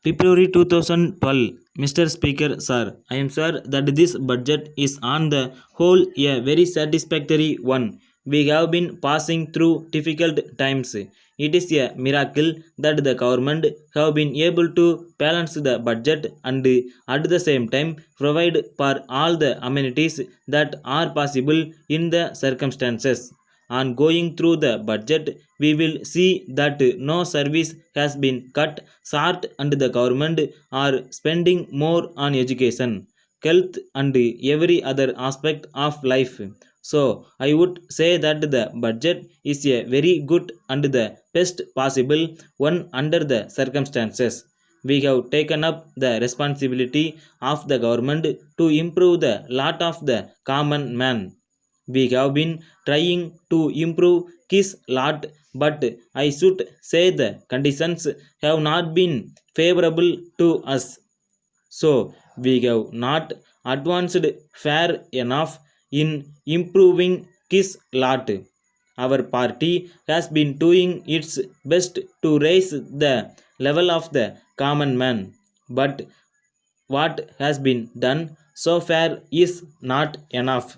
February 2012. Mr. Speaker, sir, I am sure that this budget is on the whole a very satisfactory one. We have been passing through difficult times. It is a miracle that the government have been able to balance the budget and at the same time provide for all the amenities that are possible in the circumstances. On going through the budget, we will see that no service has been cut short and the government are spending more on education, health and every other aspect of life. So I would say that the budget is a very good and the best possible one under the circumstances. We have taken up the responsibility of the government to improve the lot of the common man. We have been trying to improve his lot, but I should say the conditions have not been favorable to us. So we have not advanced far enough in improving his lot. Our party has been doing its best to raise the level of the common man, but what has been done so far is not enough.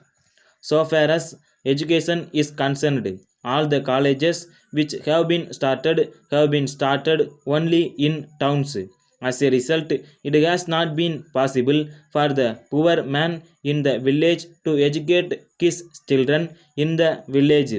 So far as education is concerned, all the colleges which have been started only in towns. As a result, it has not been possible for the poor man in the village to educate his children in the village.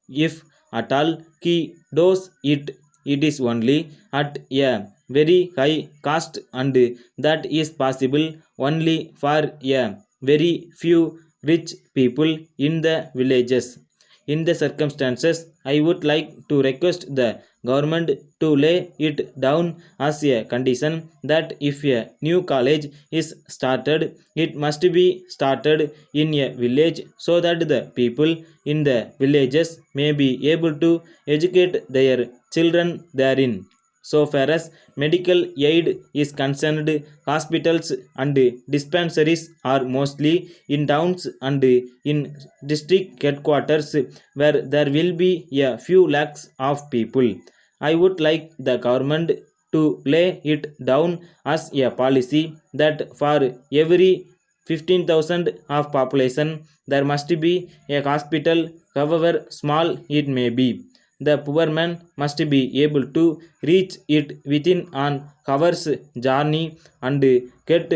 If at all he does it, it is only at a very high cost, and that is possible only for a very few rich people in the villages. In the circumstances, I would like to request the government to lay it down as a condition that if a new college is started, it must be started in a village so that the people in the villages may be able to educate their children therein. So far as medical aid is concerned, hospitals and dispensaries are mostly in towns and in district headquarters where there will be a few lakhs of people. I would like the government to lay it down as a policy that for every 15,000 of population there must be a hospital, however small it may be. The poor man must be able to reach it within an hour's journey and get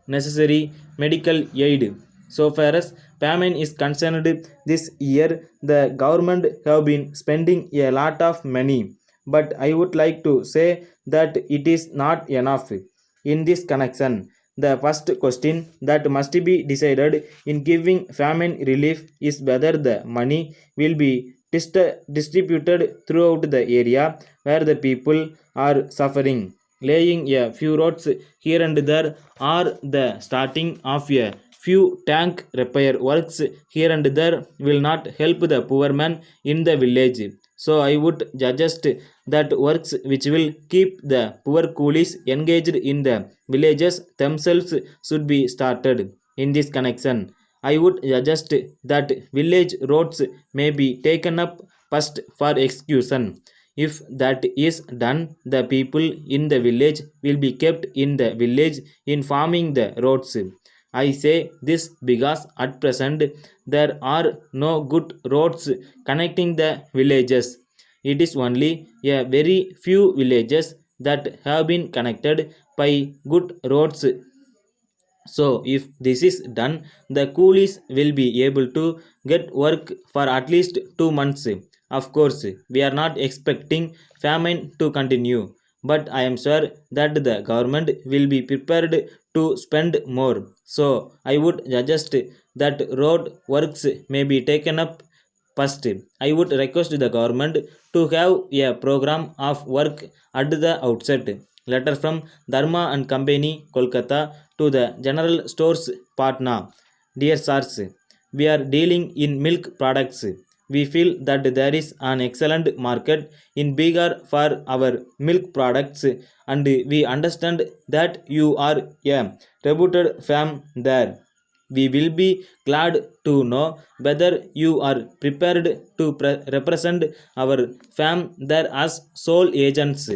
necessary medical aid. So far as payment is concerned, this year the government have been spending a lot of money, but I would like to say that it is not enough. In this connection, the first question that must be decided in giving famine relief is whether the money will be distributed throughout the area where the people are suffering. Laying a few roads here and there, or the starting of a few tank repair works here and there will not help the poor man in the village. So I would suggest that works which will keep the poor coolies engaged in the villages themselves should be started. In this connection, I would suggest that village roads may be taken up first for execution. If that is done, the people in the village will be kept in the village in farming the roads. I say this because at present there are no good roads connecting the villages. It is only a very few villages that have been connected by good roads. So, if this is done, the coolies will be able to get work for at least 2 months. Of course, we are not expecting famine to continue, but I am sure that the government will be prepared to spend more. So, I would suggest that road works may be taken up first. I would request the government to have a program of work at the outset. Letter from Dharma and Company, Kolkata, to the General Stores, Patna. Dear sirs, we are dealing in milk products. We feel that there is an excellent market in Bihar for our milk products, and we understand that you are a reputed firm there. We will be glad to know whether you are prepared to represent our firm there as sole agents.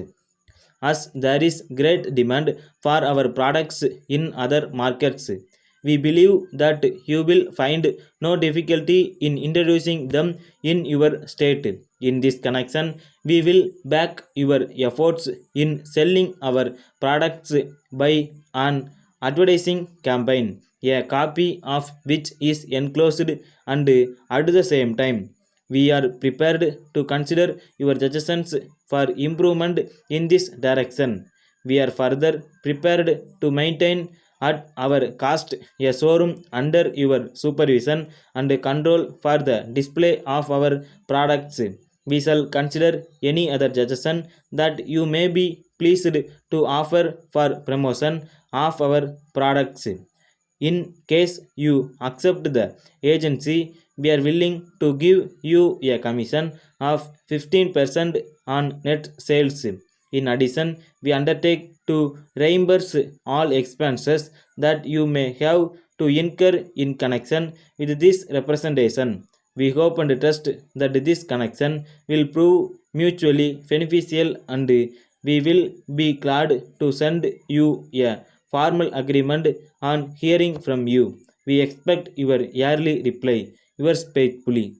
as there is great demand for our products in other markets. We believe that you will find no difficulty in introducing them in your state. In this connection, we will back your efforts in selling our products by an advertising campaign, a copy of which is enclosed, and at the same time we are prepared to consider your suggestions for improvement in this direction. We are further prepared to maintain at our cost a showroom under your supervision and control for the display of our products. We shall consider any other suggestion that you may be pleased to offer for promotion of our products. In case you accept the agency, we are willing to give you a commission of 15% on net sales. In addition, we undertake to reimburse all expenses that you may have to incur in connection with this representation. We hope and trust that this connection will prove mutually beneficial, and we will be glad to send you a formal agreement on hearing from you. We expect your yearly reply. Yours faithfully.